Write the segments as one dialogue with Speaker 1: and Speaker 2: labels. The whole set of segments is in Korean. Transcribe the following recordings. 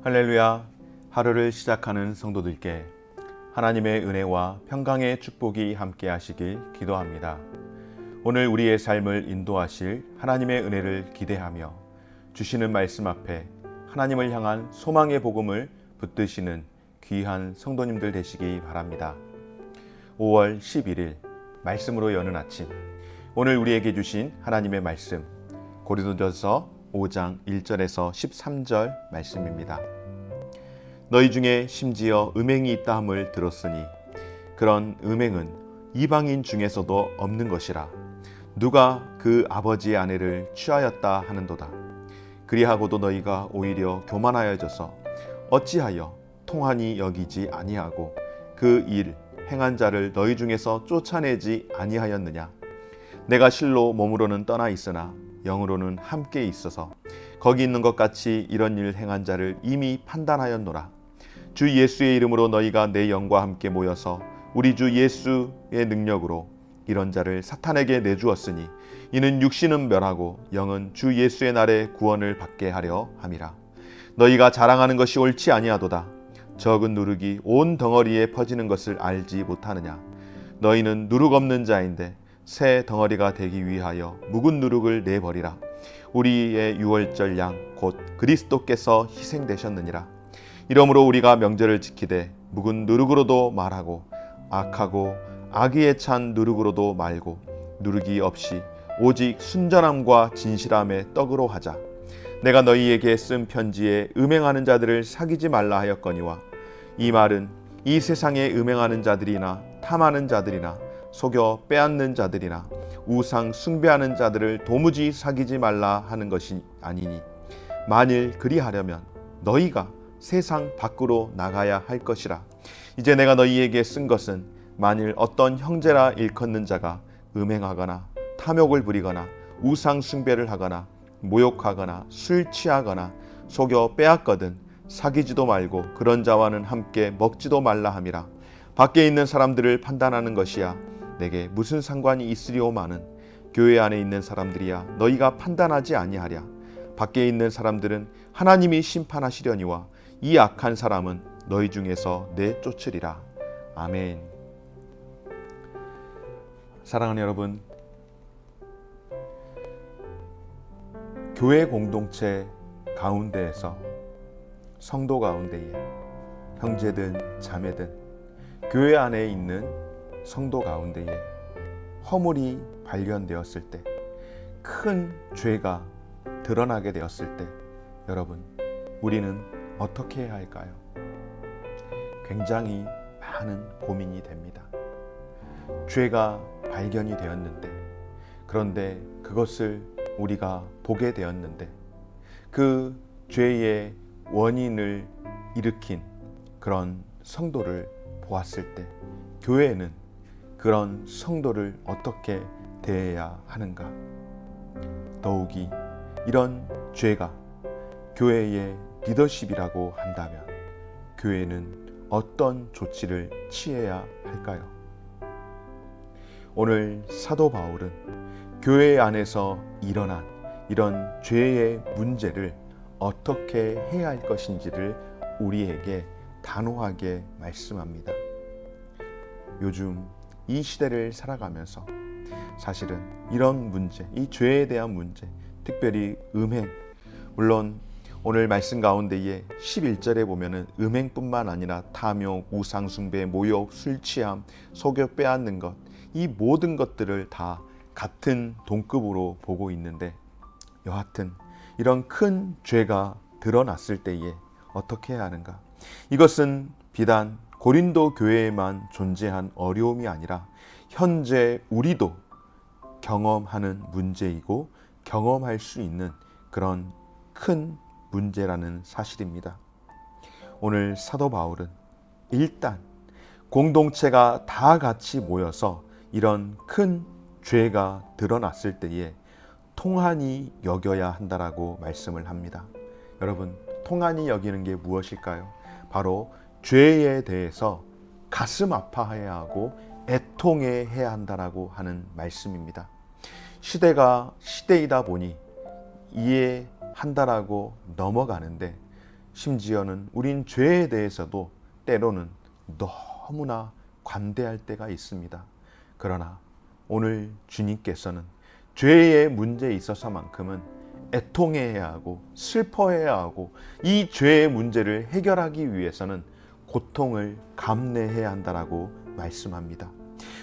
Speaker 1: 할렐루야. 하루를 시작하는 성도들께 하나님의 은혜와 평강의 축복이 함께 하시길 기도합니다. 오늘 우리의 삶을 인도하실 하나님의 은혜를 기대하며 주시는 말씀 앞에 하나님을 향한 소망의 복음을 붙드시는 귀한 성도님들 되시기 바랍니다. 5월 11일 말씀으로 여는 아침, 오늘 우리에게 주신 하나님의 말씀 고린도전서 5장 1절에서 13절 말씀입니다. 너희 중에 심지어 음행이 있다 함을 들었으니 그런 음행은 이방인 중에서도 없는 것이라. 누가 그 아버지의 아내를 취하였다 하는도다. 그리하고도 너희가 오히려 교만하여져서 어찌하여 통한이 여기지 아니하고 그 일 행한 자를 너희 중에서 쫓아내지 아니하였느냐. 내가 실로 몸으로는 떠나 있으나 영으로는 함께 있어서 거기 있는 것 같이 이런 일 행한 자를 이미 판단하였노라. 주 예수의 이름으로 너희가 내 영과 함께 모여서 우리 주 예수의 능력으로 이런 자를 사탄에게 내주었으니 이는 육신은 멸하고 영은 주 예수의 날에 구원을 받게 하려 함이라. 너희가 자랑하는 것이 옳지 아니하도다. 적은 누룩이 온 덩어리에 퍼지는 것을 알지 못하느냐. 너희는 누룩 없는 자인데 새 덩어리가 되기 위하여 묵은 누룩을 내버리라. 우리의 유월절 양 곧 그리스도께서 희생되셨느니라. 이러므로 우리가 명절을 지키되 묵은 누룩으로도 말하고 악하고 악의에 찬 누룩으로도 말고 누룩이 없이 오직 순전함과 진실함의 떡으로 하자. 내가 너희에게 쓴 편지에 음행하는 자들을 사귀지 말라 하였거니와 이 말은 이 세상에 음행하는 자들이나 탐하는 자들이나 속여 빼앗는 자들이나 우상 숭배하는 자들을 도무지 사귀지 말라 하는 것이 아니니 만일 그리하려면 너희가 세상 밖으로 나가야 할 것이라. 이제 내가 너희에게 쓴 것은 만일 어떤 형제라 일컫는 자가 음행하거나 탐욕을 부리거나 우상 숭배를 하거나 모욕하거나 술 취하거나 속여 빼앗거든 사귀지도 말고 그런 자와는 함께 먹지도 말라 함이라. 밖에 있는 사람들을 판단하는 것이야 내게 무슨 상관이 있으리오마는 교회 안에 있는 사람들이야 너희가 판단하지 아니하랴. 밖에 있는 사람들은 하나님이 심판하시려니와 이 악한 사람은 너희 중에서 내쫓으리라. 아멘. 사랑하는 여러분, 교회 공동체 가운데에서 성도 가운데에 형제든 자매든 교회 안에 있는 성도 가운데에 허물이 발견되었을 때, 큰 죄가 드러나게 되었을 때 여러분, 우리는 어떻게 해야 할까요? 굉장히 많은 고민이 됩니다. 죄가 발견이 되었는데, 그런데 그것을 우리가 보게 되었는데 그 죄의 원인을 일으킨 그런 성도를 보았을 때 교회는 그런 성도를 어떻게 대해야 하는가? 더욱이 이런 죄가 교회의 리더십이라고 한다면 교회는 어떤 조치를 취해야 할까요? 오늘 사도 바울은 교회 안에서 일어난 이런 죄의 문제를 어떻게 해야 할 것인지를 우리에게 단호하게 말씀합니다. 요즘 이 시대를 살아가면서 사실은 이런 문제, 이 죄에 대한 문제, 특별히 음행, 물론 오늘 말씀 가운데에 11절에 보면은 음행뿐만 아니라 탐욕, 우상숭배, 모욕, 술취함, 속여 빼앗는 것, 이 모든 것들을 다 같은 동급으로 보고 있는데, 여하튼 이런 큰 죄가 드러났을 때에 어떻게 해야 하는가? 이것은 비단 고린도 교회에만 존재한 어려움이 아니라 현재 우리도 경험하는 문제이고 경험할 수 있는 그런 큰 문제라는 사실입니다. 오늘 사도 바울은 일단 공동체가 다 같이 모여서 이런 큰 죄가 드러났을 때에 통한이 여겨야 한다라고 말씀을 합니다. 여러분, 통한이 여기는 게 무엇일까요? 바로 죄에 대해서 가슴 아파해야 하고 애통해야 한다라고 하는 말씀입니다. 시대가 시대이다 보니 이해한다라고 넘어가는데 심지어는 우린 죄에 대해서도 때로는 너무나 관대할 때가 있습니다. 그러나 오늘 주님께서는 죄의 문제에 있어서만큼은 애통해야 하고 슬퍼해야 하고 이 죄의 문제를 해결하기 위해서는 고통을 감내해야 한다라고 말씀합니다.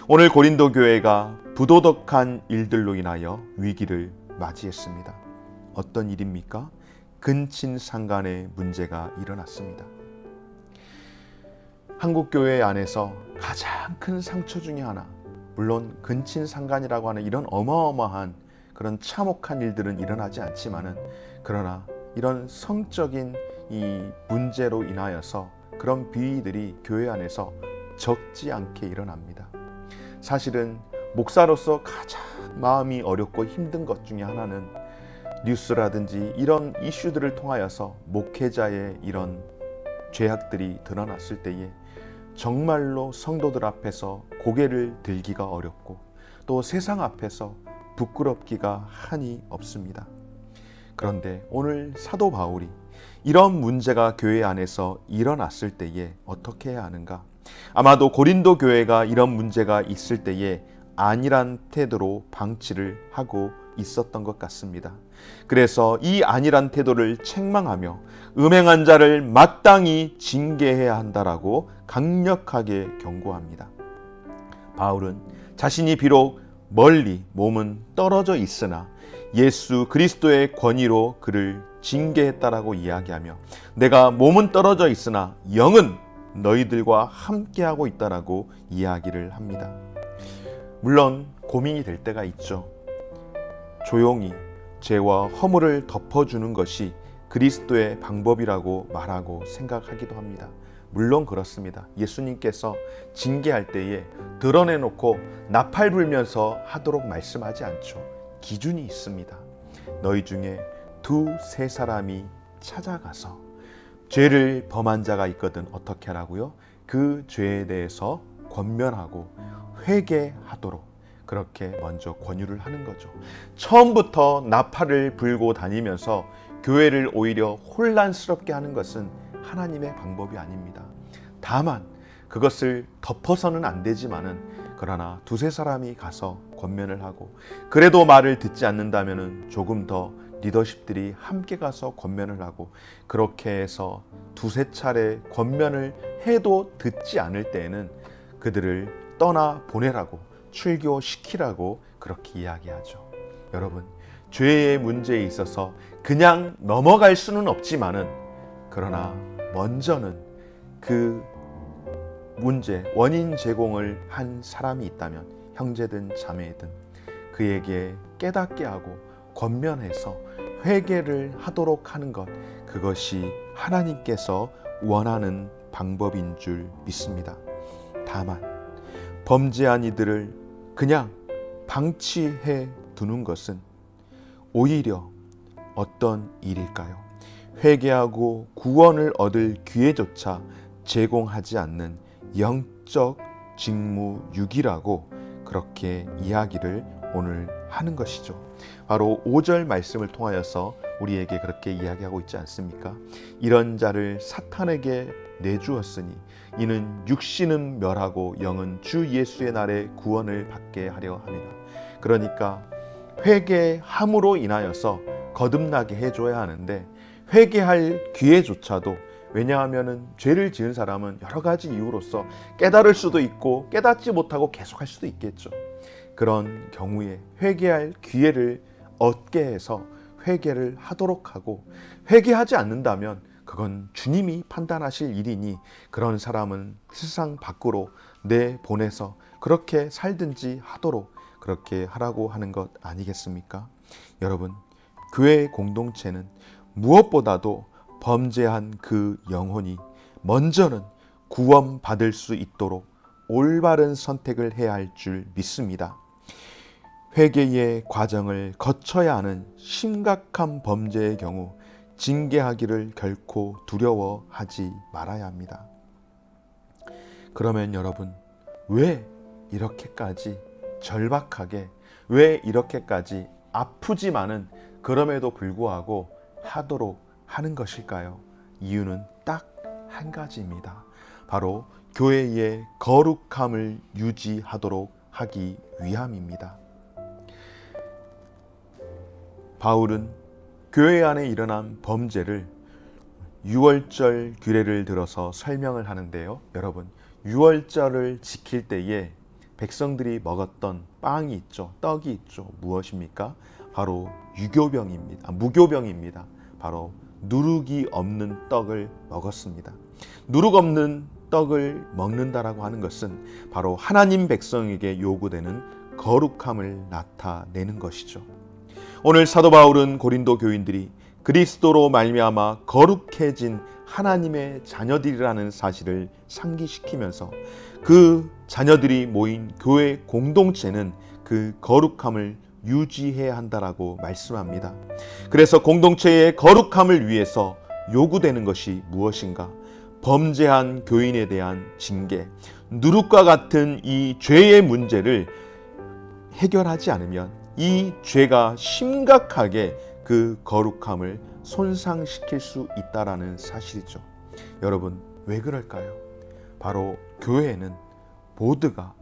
Speaker 1: 오늘 고린도 교회가 부도덕한 일들로 인하여 위기를 맞이했습니다. 어떤 일입니까? 근친상간의 문제가 일어났습니다. 한국교회 안에서 가장 큰 상처 중에 하나, 물론 근친상간이라고 하는 이런 어마어마한 그런 참혹한 일들은 일어나지 않지만은, 그러나 이런 성적인 이 문제로 인하여서 그런 비위들이 교회 안에서 적지 않게 일어납니다. 사실은 목사로서 가장 마음이 어렵고 힘든 것 중에 하나는 뉴스라든지 이런 이슈들을 통하여서 목회자의 이런 죄악들이 드러났을 때에 정말로 성도들 앞에서 고개를 들기가 어렵고 또 세상 앞에서 부끄럽기가 한이 없습니다. 그런데 오늘 사도 바울이 이런 문제가 교회 안에서 일어났을 때에 어떻게 해야 하는가? 아마도 고린도 교회가 이런 문제가 있을 때에 안일한 태도로 방치를 하고 있었던 것 같습니다. 그래서 이 안일한 태도를 책망하며 음행한 자를 마땅히 징계해야 한다라고 강력하게 경고합니다. 바울은 자신이 비록 멀리 몸은 떨어져 있으나 예수 그리스도의 권위로 그를 징계했다라고 이야기하며 내가 몸은 떨어져 있으나 영은 너희들과 함께하고 있다라고 이야기를 합니다. 물론 고민이 될 때가 있죠. 조용히 죄와 허물을 덮어주는 것이 그리스도의 방법이라고 말하고 생각하기도 합니다. 물론 그렇습니다. 예수님께서 징계할 때에 드러내놓고 나팔 불면서 하도록 말씀하지 않죠. 기준이 있습니다. 너희 중에 2-3 사람이 찾아가서 죄를 범한 자가 있거든 어떻게 하라고요? 그 죄에 대해서 권면하고 회개하도록 그렇게 먼저 권유를 하는 거죠. 처음부터 나팔을 불고 다니면서 교회를 오히려 혼란스럽게 하는 것은 하나님의 방법이 아닙니다. 다만 그것을 덮어서는 안 되지만은 그러나 2-3 사람이 가서 권면을 하고 그래도 말을 듣지 않는다면은 조금 더 리더십들이 함께 가서 권면을 하고 그렇게 해서 2-3 차례 권면을 해도 듣지 않을 때에는 그들을 떠나 보내라고 출교시키라고 그렇게 이야기하죠. 여러분, 죄의 문제에 있어서 그냥 넘어갈 수는 없지만은 그러나 먼저는 그 문제, 원인 제공을 한 사람이 있다면 형제든 자매든 그에게 깨닫게 하고 권면해서 회개를 하도록 하는 것, 그것이 하나님께서 원하는 방법인 줄 믿습니다. 다만 범죄한 이들을 그냥 방치해 두는 것은 오히려 어떤 일일까요? 회개하고 구원을 얻을 기회조차 제공하지 않는 영적 직무유기라고 그렇게 이야기를 오늘 하는 것이죠. 바로 5절 말씀을 통하여서 우리에게 그렇게 이야기하고 있지 않습니까? 이런 자를 사탄에게 내주었으니 이는 육신은 멸하고 영은 주 예수의 날에 구원을 받게 하려 함이라. 그러니까 회개함으로 인하여서 거듭나게 해줘야 하는데 회개할 기회조차도, 왜냐하면 죄를 지은 사람은 여러 가지 이유로서 깨달을 수도 있고 깨닫지 못하고 계속할 수도 있겠죠. 그런 경우에 회개할 기회를 얻게 해서 회개를 하도록 하고, 회개하지 않는다면 그건 주님이 판단하실 일이니 그런 사람은 세상 밖으로 내보내서 그렇게 살든지 하도록 그렇게 하라고 하는 것 아니겠습니까? 여러분, 교회 공동체는 무엇보다도 범죄한 그 영혼이 먼저는 구원받을 수 있도록 올바른 선택을 해야 할 줄 믿습니다. 회개의 과정을 거쳐야 하는 심각한 범죄의 경우 징계하기를 결코 두려워하지 말아야 합니다. 그러면 여러분, 왜 이렇게까지 절박하게, 왜 이렇게까지 아프지만은 그럼에도 불구하고 하도록 하는 것일까요? 이유는 딱 한 가지입니다. 바로 교회의 거룩함을 유지하도록 하기 위함입니다. 바울은 교회 안에 일어난 범죄를 유월절 규례를 들어서 설명을 하는데요. 여러분, 유월절을 지킬 때에 백성들이 먹었던 빵이 있죠. 떡이 있죠. 무엇입니까? 바로 무교병입니다. 바로 누룩이 없는 떡을 먹었습니다. 누룩 없는 떡을 먹는다라고 하는 것은 바로 하나님 백성에게 요구되는 거룩함을 나타내는 것이죠. 오늘 사도 바울은 고린도 교인들이 그리스도로 말미암아 거룩해진 하나님의 자녀들이라는 사실을 상기시키면서 그 자녀들이 모인 교회 공동체는 그 거룩함을 유지해야 한다라고 말씀합니다. 그래서 공동체의 거룩함을 위해서 요구되는 것이 무엇인가? 범죄한 교인에 대한 징계, 누룩과 같은 이 죄의 문제를 해결하지 않으면 이 죄가 심각하게 그 거룩함을 손상시킬 수 있다라는 사실이죠. 여러분, 왜 그럴까요? 바로 교회는 모두가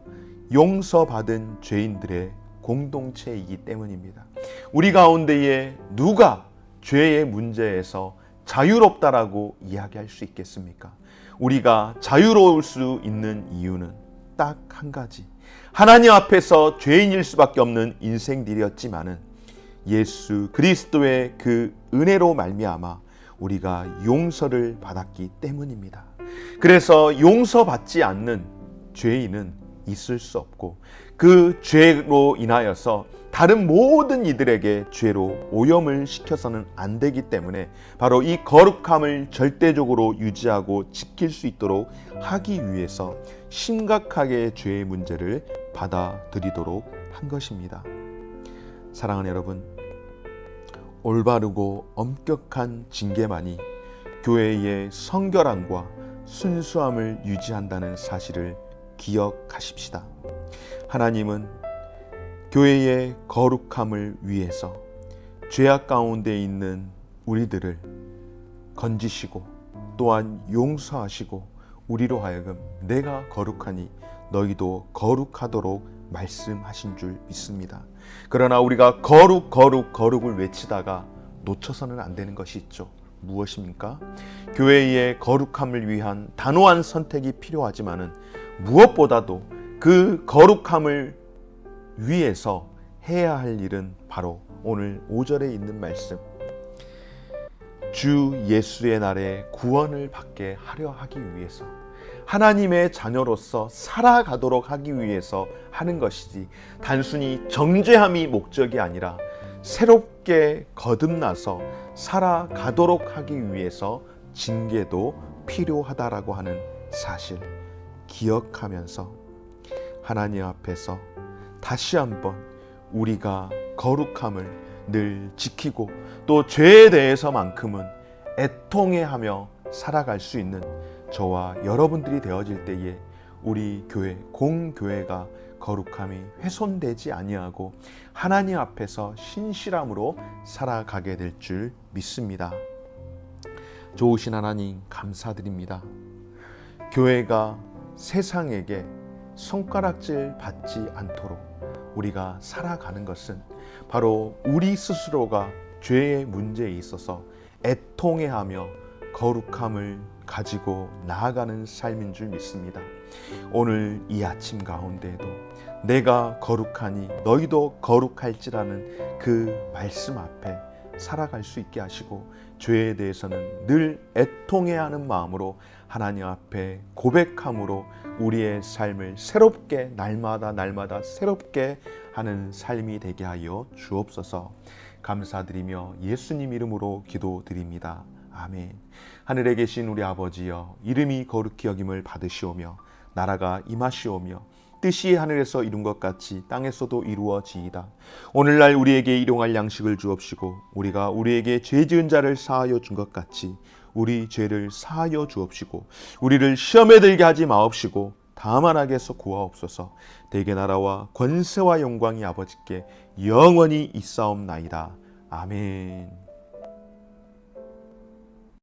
Speaker 1: 용서받은 죄인들의 공동체이기 때문입니다. 우리 가운데에 누가 죄의 문제에서 자유롭다라고 이야기할 수 있겠습니까? 우리가 자유로울 수 있는 이유는 딱 한 가지. 하나님 앞에서 죄인일 수밖에 없는 인생들이었지만은 예수 그리스도의 그 은혜로 말미암아 우리가 용서를 받았기 때문입니다. 그래서 용서받지 않는 죄인은 있을 수 없고 그 죄로 인하여서 다른 모든 이들에게 죄로 오염을 시켜서는 안 되기 때문에 바로 이 거룩함을 절대적으로 유지하고 지킬 수 있도록 하기 위해서 심각하게 죄의 문제를 받아들이도록 한 것입니다. 사랑하는 여러분, 올바르고 엄격한 징계만이 교회의 성결함과 순수함을 유지한다는 사실을 기억하십시다. 하나님은 교회의 거룩함을 위해서 죄악 가운데 있는 우리들을 건지시고 또한 용서하시고 우리로 하여금 내가 거룩하니 너희도 거룩하도록 말씀하신 줄 믿습니다. 그러나 우리가 거룩을 외치다가 놓쳐서는 안 되는 것이 있죠. 무엇입니까? 교회의 거룩함을 위한 단호한 선택이 필요하지만은 무엇보다도 그 거룩함을 위해서 해야 할 일은 바로 오늘 5절에 있는 말씀, 주 예수의 날에 구원을 받게 하려 하기 위해서 하나님의 자녀로서 살아가도록 하기 위해서 하는 것이지 단순히 정죄함이 목적이 아니라 새롭게 거듭나서 살아가도록 하기 위해서 징계도 필요하다라고 하는 사실 기억하면서 하나님 앞에서 다시 한번 우리가 거룩함을 늘 지키고 또 죄에 대해서만큼은 애통해하며 살아갈 수 있는 저와 여러분들이 되어질 때에 우리 교회 공교회가 거룩함이 훼손되지 아니하고 하나님 앞에서 신실함으로 살아가게 될 줄 믿습니다. 좋으신 하나님 감사드립니다. 교회가 세상에게 손가락질 받지 않도록 우리가 살아가는 것은 바로 우리 스스로가 죄의 문제에 있어서 애통해하며 거룩함을 가지고 나아가는 삶인 줄 믿습니다. 오늘 이 아침 가운데에도 내가 거룩하니 너희도 거룩할지라는 그 말씀 앞에 살아갈 수 있게 하시고 죄에 대해서는 늘 애통해야 하는 마음으로 하나님 앞에 고백함으로 우리의 삶을 새롭게 날마다 새롭게 하는 삶이 되게 하여 주옵소서. 감사드리며 예수님 이름으로 기도드립니다. 아멘. 하늘에 계신 우리 아버지여, 이름이 거룩히 여김을 받으시오며 나라가 임하시오며 뜻이 하늘에서 이룬 것 같이 땅에서도 이루어지이다. 오늘날 우리에게 일용할 양식을 주옵시고 우리가 우리에게 죄 지은 자를 사하여 준 것 같이 우리 죄를 사하여 주옵시고 우리를 시험에 들게 하지 마옵시고 다만 악에서 구하옵소서. 대개 나라와 권세와 영광이 아버지께 영원히 있사옵나이다. 아멘.